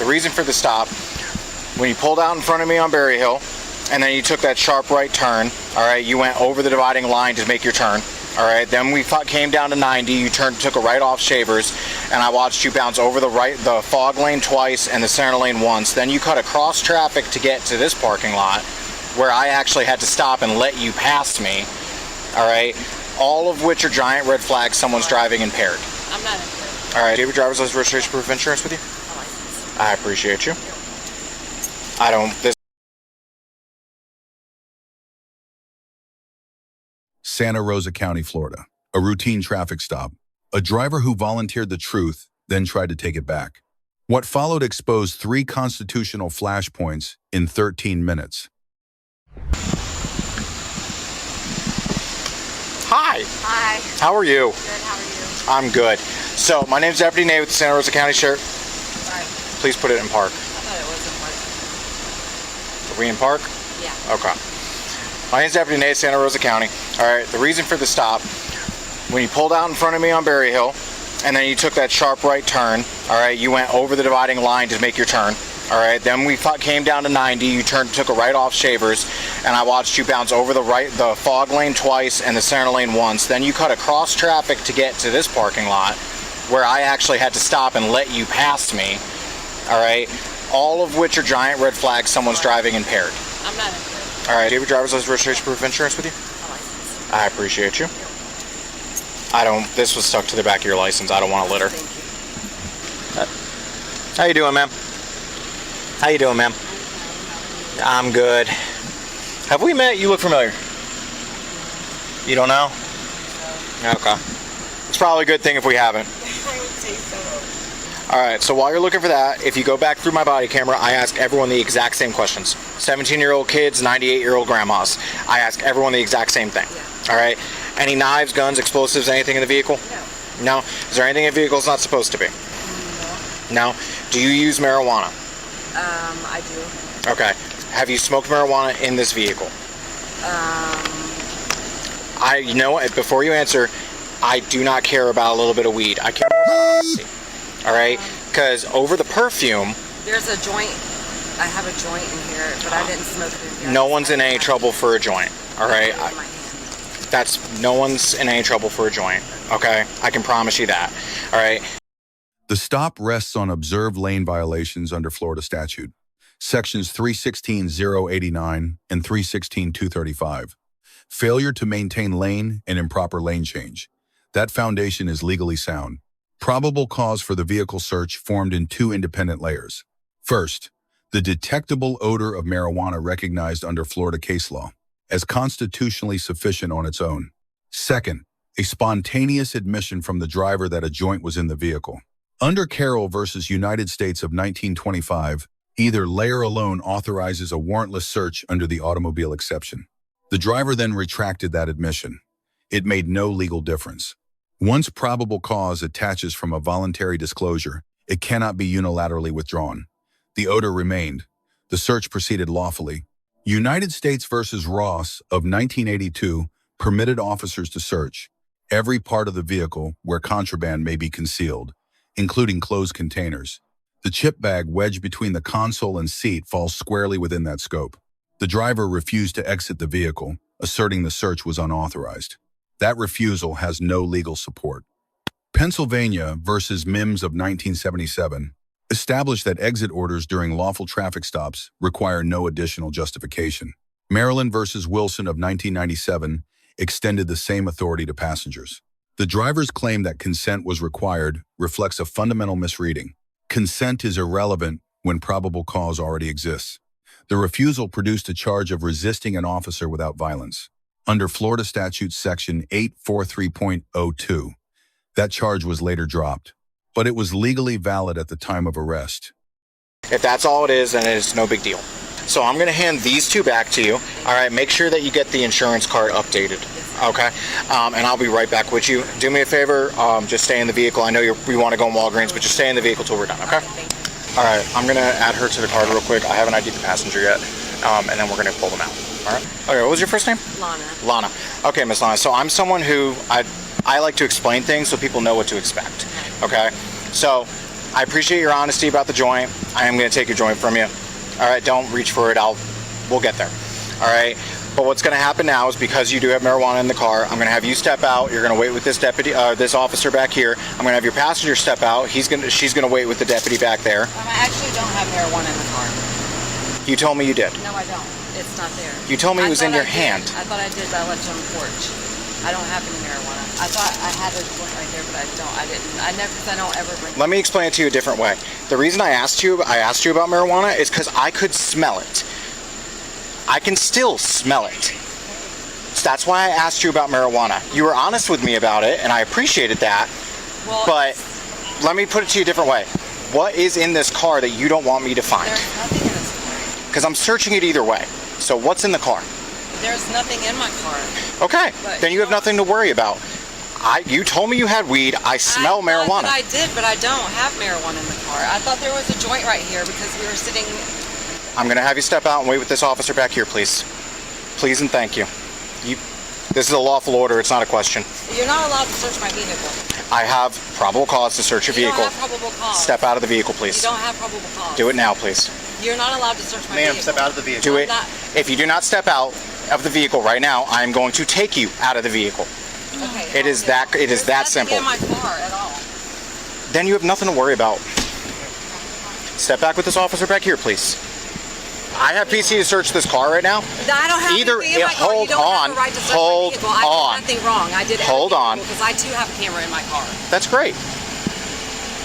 reason for the stop, when you pulled out in front of me on Berry Hill, and then you took that sharp right turn, all right, you went over the dividing line to make your turn, all right, then we came down to 90, you took a right off Shavers, and I watched you bounce over the fog lane twice and the center lane once. Then you cut across traffic to get to this parking lot, where I actually had to stop and let you pass me, all right, all of which are giant red flags. Someone's driving impaired. I'm not impaired. All right, do you have your driver's license, registration, proof of insurance with you? My license. I appreciate you. Santa Rosa County, Florida. A routine traffic stop. A driver who volunteered the truth, then tried to take it back. What followed exposed 3 constitutional flashpoints in 13 minutes. Hi. Hi. How are you? Good, how are you? I'm good. So, my name's Deputy Nate with the Santa Rosa County Sheriff. Sorry. Please put it in park. I thought it was in Are we in park? park. Yeah. Okay. My name's Deputy Nate, Santa Rosa County. All right, the reason for the stop, when you pulled out in front of me on Berry Hill, and then you took that sharp right turn, all right, you went over the dividing line to make your turn, all right, then we came down to 90, you took a right off Shavers, and I watched you bounce over the fog lane twice and the center lane once. Then you cut across traffic to get to this parking lot, where I actually had to stop and let you pass me, all right, all of which are giant red flags. Someone's driving impaired. I'm not impaired. All right, do you have your driver's license, registration, proof of insurance with you? My license. I appreciate you. This was stuck to the back of your license. I don't want to litter. Thank you. How you doing, ma'am? How you doing, ma'am? I'm good. Have we met? You look familiar. You don't know? Okay. It's probably a good thing if we haven't. I would say so. All right, so while you're looking for that, if you go back through my body camera, I ask everyone the exact same questions. 17-year-old kids, 98-year-old grandmas. I ask everyone the exact same thing. Yeah. All right? Any knives, guns, explosives, anything in the vehicle? No. No? Is there anything in the vehicle that's not supposed to be? No? Do you use marijuana? I do. Okay. Have you smoked marijuana in this vehicle? You know what? Before you answer, I do not care about a little bit of weed. I care more about honesty. All right? Because over the perfume... There's a joint. I have a joint in here, but I didn't smoke it in here. No one's in any trouble for a joint. All right? I put it in my hand. No one's in any trouble for a joint. Okay? I can promise you that. All right? The stop rests on observed lane violations under Florida statute, sections 316.089 and 316.235. Failure to maintain lane and improper lane change. That foundation is legally sound. Probable cause for the vehicle search formed in 2 independent layers. First, the detectable odor of marijuana recognized under Florida case law as constitutionally sufficient on its own. Second, a spontaneous admission from the driver that a joint was in the vehicle. Under Carroll versus United States of 1925, either layer alone authorizes a warrantless search under the automobile exception. The driver then retracted that admission. It made no legal difference. Once probable cause attaches from a voluntary disclosure, it cannot be unilaterally withdrawn. The odor remained. The search proceeded lawfully. United States versus Ross of 1982 permitted officers to search every part of the vehicle where contraband may be concealed, including closed containers. The chip bag wedged between the console and seat falls squarely within that scope. The driver refused to exit the vehicle, asserting the search was unauthorized. That refusal has no legal support. Pennsylvania versus Mimms of 1977 established that exit orders during lawful traffic stops require no additional justification. Maryland versus Wilson of 1997 extended the same authority to passengers. The driver's claim that consent was required reflects a fundamental misreading. Consent is irrelevant when probable cause already exists. The refusal produced a charge of resisting an officer without violence. Under Florida Statute Section 843.02, that charge was later dropped, but it was legally valid at the time of arrest. If that's all it is, then it's no big deal. So I'm going to hand these 2 back to you. All right, make sure that you get the insurance card updated. Okay, and I'll be right back with you. Do me a favor, just stay in the vehicle. I know we want to go in Walgreens, but just stay in the vehicle till we're done, okay? All right, I'm going to add her to the card real quick. I haven't ID'd the passenger yet, and then we're going to pull them out. All right? Okay, what was your first name? Lana. Lana. Okay, Miss Lana. So I'm someone who, I like to explain things so people know what to expect, okay? So I appreciate your honesty about the joint. I am going to take your joint from you. All right, don't reach for it. We'll get there. All right. But what's going to happen now is because you do have marijuana in the car, I'm going to have you step out. You're going to wait with this deputy, this officer back here. I'm going to have your passenger step out. She's going to wait with the deputy back there. I actually don't have marijuana in the car. You told me you did. No, I don't. It's not there. You told me it was in your hand. I thought I did, but I left it on the porch. I don't have any marijuana. I thought I had a joint right there, but I don't. I didn't. I never. Cause I don't ever bring. Let me explain it to you a different way. The reason I asked you about marijuana is because I could smell it. I can still smell it. So that's why I asked you about marijuana. You were honest with me about it, and I appreciated that. Well, but let me put it to you a different way. What is in this car that you don't want me to find? There's nothing in this car. Because I'm searching it either way. So what's in the car? There's nothing in my car. Okay, But then you have nothing to worry about. You told me you had weed. I smell marijuana. I did, but I don't have marijuana in the car. I thought there was a joint right here because we were sitting. I'm going to have you step out and wait with this officer back here, please. Please and thank you. This is a lawful order. It's not a question. You're not allowed to search my vehicle. I have probable cause to search your vehicle. You don't have probable cause. Step out of the vehicle, please. You don't have probable cause. Do it now, please. You're not allowed to search my vehicle. Ma'am, step out of the vehicle. Do it. not- If you do not step out of the vehicle right now, I am going to take you out of the vehicle. Okay. It is that simple. There's nothing in my car at all. Then you have nothing to worry about. Step back with this officer back here, please. I have PC to search this car right now. I don't have anything in my car. Hold You don't on. have the right to search Hold my vehicle. I on. did nothing wrong. I did Hold everything on. legal because I too have a camera in my car. That's great.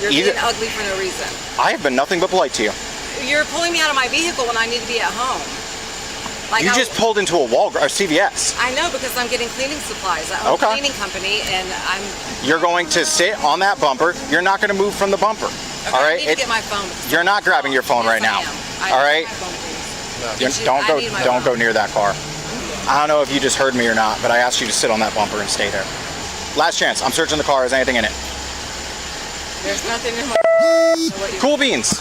You're being ugly for no reason. I have been nothing but polite to you. You're pulling me out of my vehicle when I need to be at home. Like You just pulled into a CVS. I know because I'm getting cleaning supplies. I own Okay. a cleaning company and I'm. You're going to sit on that bumper. You're not going to move from the bumper. Okay, All right. I need to get my phone. because You're not grabbing your phone Yes, right now. I am. All I right. need my phone, please. Don't go near that car. I don't know if you just heard me or not, but I asked you to sit on that bumper and stay there. Last chance. I'm searching the car. Is anything in it? There's nothing in my car. Cool beans.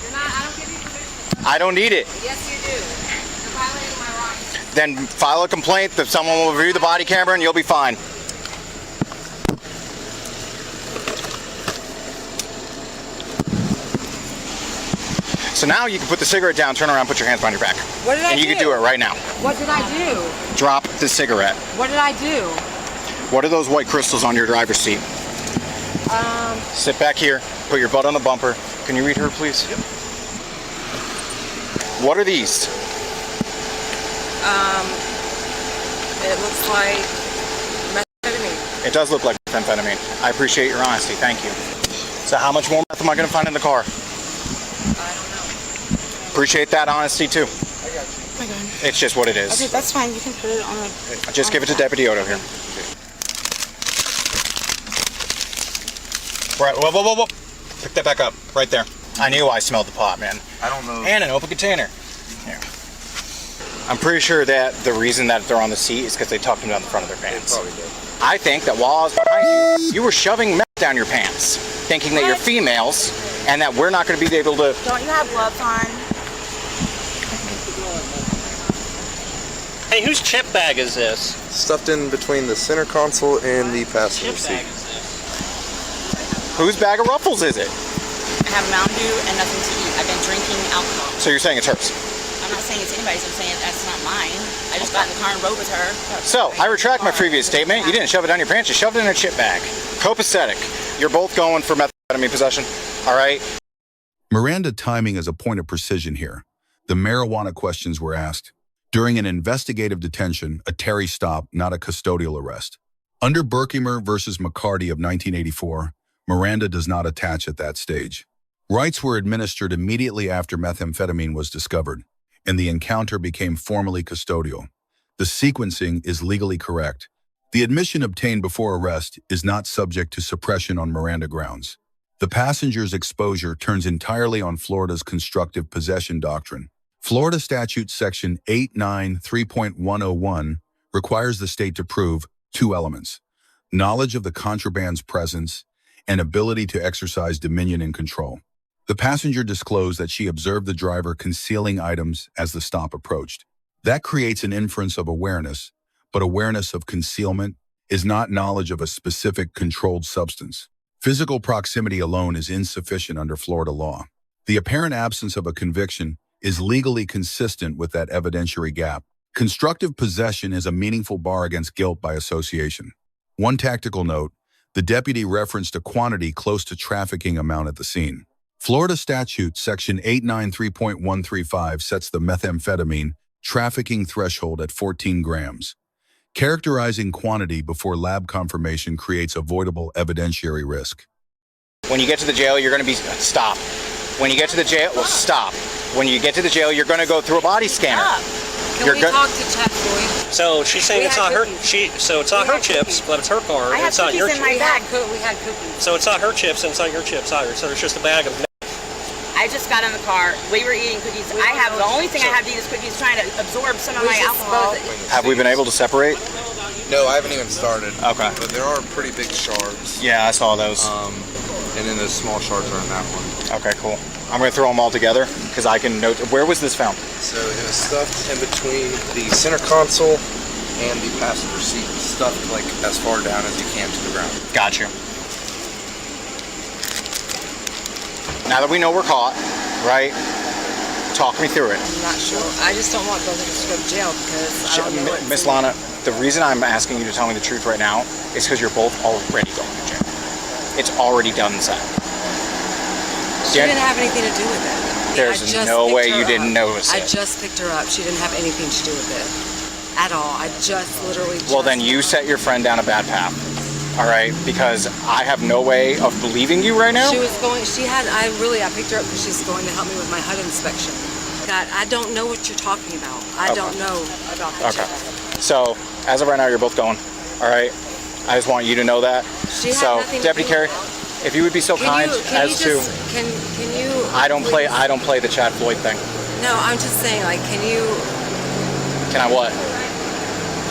You're not. I don't give you permission. I don't need it. Yes, you do. You're violating my rights. Then file a complaint. That someone will review the body camera and you'll be fine. So now you can put the cigarette down, turn around, put your hands behind your back. What did I And you do? can do it right now. What did I do? Drop the cigarette. What did I do? What are those white crystals on your driver's seat? Sit back here, put your butt on the bumper. Can you read her, please? Yep. What are these? It looks like methamphetamine. It does look like methamphetamine. I appreciate your honesty. Thank you. So how much more meth am I going to find in the car? I don't know. Appreciate that honesty too. Okay. It's just what it is. Okay, that's fine. You can put it on a. Just give it to Deputy Odo here. Right, whoa. Pick that back up, right there. I knew I smelled the pot, man. I don't know. And an open container. Here. I'm pretty sure that the reason that they're on the seat is because they tucked them down the front of their pants. Probably did. I think that while I was behind you, you were shoving meth down your pants, thinking that you're females and that we're not going to be able to. Don't you have gloves on? Hey, whose chip bag is this? Stuffed in between the center console and the passenger Chip seat. bag is this? Whose bag of Ruffles is it? I have Mountain Dew and nothing to eat. I've been drinking alcohol. So you're saying it's hers. I'm not saying it's anybody's. I'm saying that's not mine. I just got in the car and rode with her. So I retract my previous statement. You didn't shove it down your pants. You shoved it in a chip bag. Copacetic. You're both going for methamphetamine possession. All right. Miranda timing is a point of precision here. The marijuana questions were asked during an investigative detention, a Terry stop, not a custodial arrest. Under Berkimer versus McCarty of 1984, Miranda does not attach at that stage. Rights were administered immediately after methamphetamine was discovered, and the encounter became formally custodial. The sequencing is legally correct. The admission obtained before arrest is not subject to suppression on Miranda grounds. The passenger's exposure turns entirely on Florida's constructive possession doctrine. Florida Statute Section 893.101 requires the state to prove two elements: knowledge of the contraband's presence and ability to exercise dominion and control. The passenger disclosed that she observed the driver concealing items as the stop approached. That creates an inference of awareness, but awareness of concealment is not knowledge of a specific controlled substance. Physical proximity alone is insufficient under Florida law. The apparent absence of a conviction is legally consistent with that evidentiary gap. Constructive possession is a meaningful bar against guilt by association. One tactical note, the deputy referenced a quantity close to trafficking amount at the scene. Florida Statute Section 893.135 sets the methamphetamine trafficking threshold at 14 grams. Characterizing quantity before lab confirmation creates avoidable evidentiary risk. When you get to the jail, you're going to be stop. When you get to the jail, well, stop. When you get to the jail, you're going to go through a body scanner. Can we talk to Chad Floyd? So she's saying We it's had not her. cookies. So it's not her chips, but it's her car. I And have it's not your cookies in chips. my We had cookies. So it's not her chips and it's not your chips either. So there's just a bag of. I just got in the car. We were eating cookies. The only thing I have to eat is cookies, trying to absorb some of my alcohol. Have we been able to separate? No, I haven't even started. Okay. But there are pretty big shards. Yeah, I saw those. And then those small shards are in that one. Okay, cool. I'm going to throw them all together because I can note. Where was this found? So it was stuffed in between the center console and the passenger seat. Stuffed like as far down as you can to the ground. Got you. Now that we know we're caught, right? Talk me through it. I'm not sure. I just don't want both of us to go to jail because I don't know what's Miss in Lana, the reason I'm asking you to tell me the truth right now is because you're both already going to jail. It's already done and said. She didn't have anything to do with it. There's I just no picked way her you didn't up. notice I it. just picked her up. She didn't have anything to do with it at all. I just literally. Well, then you set your friend down a bad path. All right, because I have no way of believing you right now. She was going. I picked her up because she's going to help me with my HUD inspection. God, I don't know what you're talking about. I don't know about that. Okay. So as of right now, you're both going. All right. I just want you to know that. She had So, nothing to Deputy do Carey, with if you would be so kind as to. Can you? I don't play the Chad Floyd thing. No, I'm just saying. Like, can you? Can I what?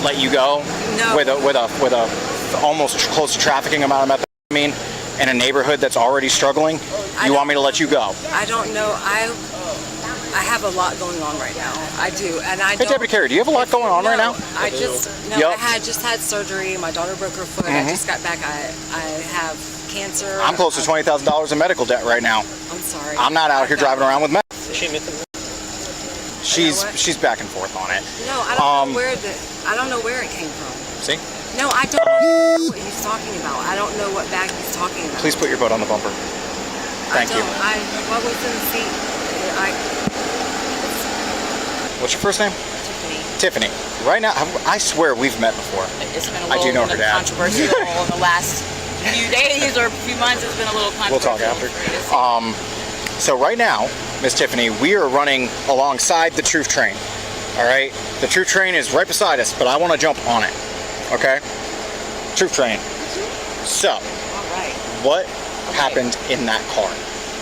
Let you go? No. With a almost close to trafficking amount of methamphetamine in a neighborhood that's already struggling? You want me to let you go? I don't know. I have a lot going on right now. I do, and I Hey, don't. Deputy Carey, do you have a lot going on right now? I just Yep. I just had surgery. My daughter broke her foot. I just got back. I have cancer. I'm close to $20,000 in medical debt right now. I'm sorry. I'm not out here driving around with meth. Is she making? She's back and forth on it. No, I don't know I don't know where it came from. See? No, I don't know what he's talking about. I don't know what bag he's talking about. Please put your foot on the bumper. Thank you. What was in the seat? What's your first name? Tiffany. Tiffany. Right now, I swear we've met before. It's been a I do little know her dad. controversial in the last few days or few months. It's been a little We'll controversial. talk after. So right now, Miss Tiffany, we are running alongside the Truth Train. All right? The Truth Train is right beside us, but I want to jump on it. Okay? Truth Train. So, All right. what happened in that car?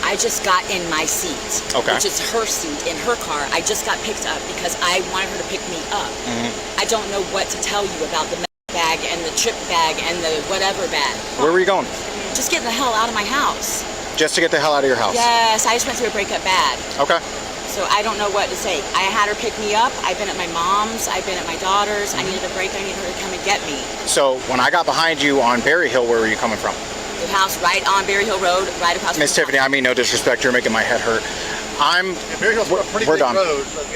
I just got in my seat, Okay. which is her seat in her car. I just got picked up because I wanted her to pick me up. I don't know what to tell you about the bag and the chip bag and the whatever bag. Where were you going? Just getting the hell out of my house. Just to get the hell out of your house? Yes, I just went through a breakup bad. Okay. So I don't know what to say. I had her pick me up. I've been at my mom's. I've been at my daughter's. I needed a break. I needed her to come and get me. So when I got behind you on Berry Hill, where were you coming from? The house right on Berry Hill Road, right across Miss from Tiffany, I mean no disrespect. You're making my head hurt. We're done.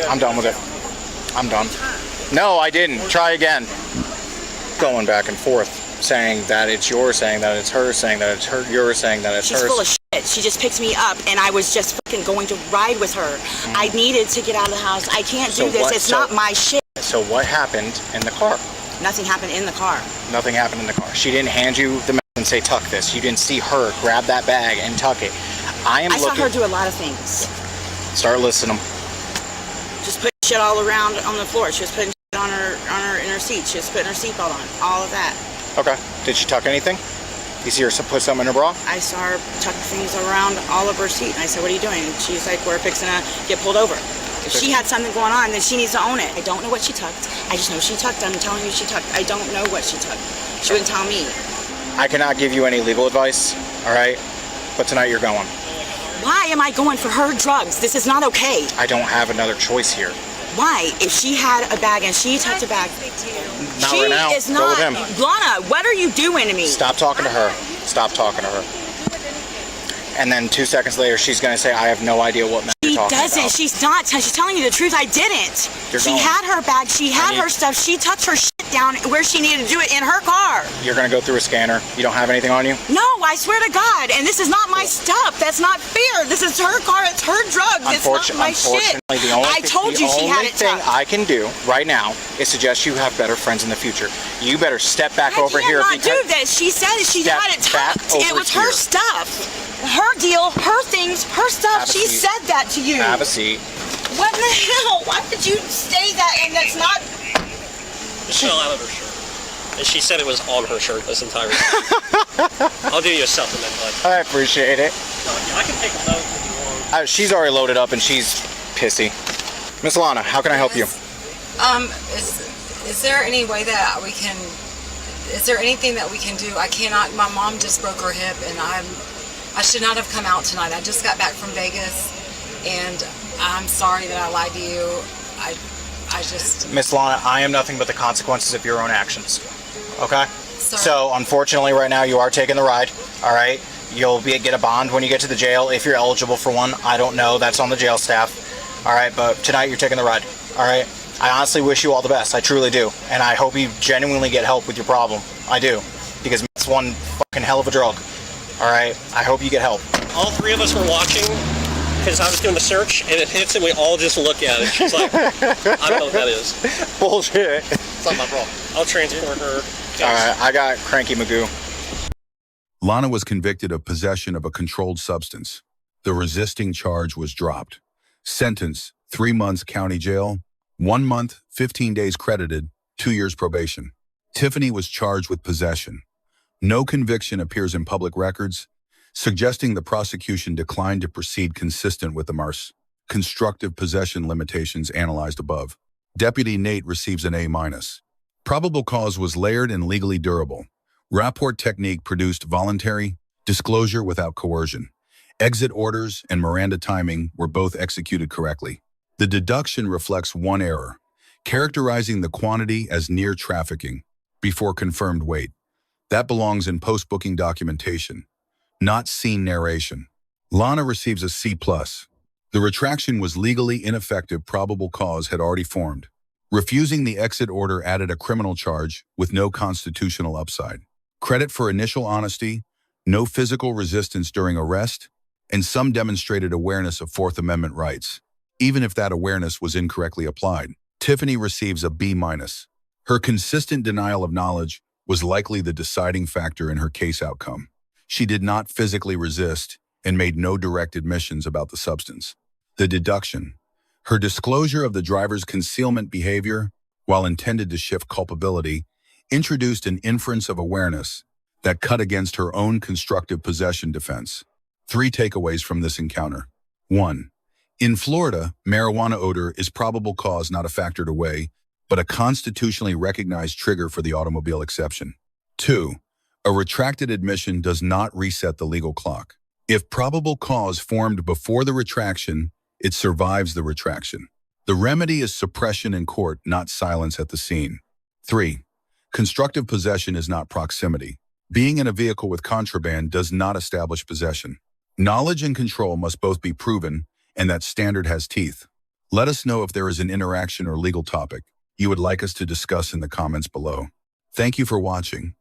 I'm done with it. I'm done. No, I didn't. Try again. Going back and forth, saying that it's yours, saying that it's hers, saying that it's her, yours, saying that it's She's hers. full of shit. She just picked me up, and I was just fucking going to ride with her. I needed to get out of the house. I can't do this. It's not my shit. So what happened in the car? Nothing happened in the car. Nothing happened in the car. She didn't hand you the and say tuck this. You didn't see her grab that bag and tuck it. I saw her do a lot of things. Start listening. Just put shit all around on the floor. She was putting shit on her in her seat. She was putting her seatbelt on. All of that. Okay. Did she tuck anything? You see her put something in her bra? I saw her tuck things around all of her seat, and I said, "What are you doing?" And she's like, "We're fixing to get pulled over." If she had something going on, then she needs to own it. I don't know what she tucked. I just know she tucked. I'm telling you she tucked. I don't know what she tucked. She wouldn't tell me. I cannot give you any legal advice, all right? But tonight you're going. Why am I going for her drugs? This is not okay. I don't have another choice here. Why? If she had a bag and she tucked a bag. Not she right now. is Go not. with him. Lana, what are you doing to me? Stop talking to her. Stop talking to her. and then 2 seconds later, she's going to say, I have no idea what meth She you're talking doesn't. about. She's not. She's telling you the truth. I didn't. You're She going. had her bag. She had her stuff. She tucked her shit down where she needed to do it in her car. You're going to go through a scanner. You don't have anything on you? No, I swear to God. And this is not my stuff. That's not fair. This is her car. It's her drugs. It's not my shit. Unfortunately, the only I told you she had it thing tucked. I can do right now is suggest you have better friends in the future. You better step back over here. I can't not do this. She said she Step had it back tucked. It over was her here. stuff. Her deal, her things, her stuff. Have a She seat. said that to you. Have a seat. What in the hell? Why would you say that and that's not... It fell out of her shirt. And she said it was on her shirt this entire time. I'll do you a supplement, bud. I appreciate it. I can take a note if you want. She's already loaded up and she's pissy. Miss Lana, how can I help you? Is there any way that we can, is there anything that we can do? I cannot, my mom just broke her hip and I should not have come out tonight. I just got back from Vegas and I'm sorry that I lied to you. I just... Miss Lana, I am nothing but the consequences of your own actions. Okay? Sorry. So, unfortunately, right now, you are taking the ride. All right? You'll get a bond when you get to the jail, if you're eligible for one. I don't know. That's on the jail staff. All right? But tonight, you're taking the ride. All right? I honestly wish you all the best. I truly do. And I hope you genuinely get help with your problem. I do. Because it's one fucking hell of a drug. All right? I hope you get help. All three of us were watching because I was doing the search, and it hits, and we all just look at it. She's like, I don't know what that is. Bullshit. It's not my problem. I'll transport her. All right. I got Cranky Magoo. Lana was convicted of possession of a controlled substance. The resisting charge was dropped. Sentence, 3 months county jail, 1 month, 15 days credited, 2 years probation. Tiffany was charged with possession. No conviction appears in public records, suggesting the prosecution declined to proceed consistent with the MARS constructive possession limitations analyzed above. Deputy Nate receives an A-. Probable cause was layered and legally durable. Rapport technique produced voluntary, disclosure without coercion. Exit orders and Miranda timing were both executed correctly. The deduction reflects one error, characterizing the quantity as near trafficking before confirmed weight. That belongs in post-booking documentation, not scene narration. Lana receives a C+. The retraction was legally ineffective. Probable cause had already formed. Refusing the exit order added a criminal charge with no constitutional upside. Credit for initial honesty, no physical resistance during arrest, and some demonstrated awareness of Fourth Amendment rights, even if that awareness was incorrectly applied. Tiffany receives a B-. Her consistent denial of knowledge was likely the deciding factor in her case outcome. She did not physically resist and made no direct admissions about the substance. The deduction. Her disclosure of the driver's concealment behavior, while intended to shift culpability, introduced an inference of awareness that cut against her own constructive possession defense. 3 takeaways from this encounter. 1. In Florida, marijuana odor is probable cause, not a factor to weigh, but a constitutionally recognized trigger for the automobile exception. 2. A retracted admission does not reset the legal clock. If probable cause formed before the retraction, it survives the retraction. The remedy is suppression in court, not silence at the scene. 3. Constructive possession is not proximity. Being in a vehicle with contraband does not establish possession. Knowledge and control must both be proven, and that standard has teeth. Let us know if there is an interaction or legal topic you would like us to discuss in the comments below. Thank you for watching.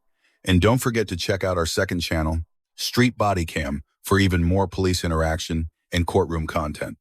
And don't forget to check out our second channel, Street Bodycam, for even more police interaction and courtroom content.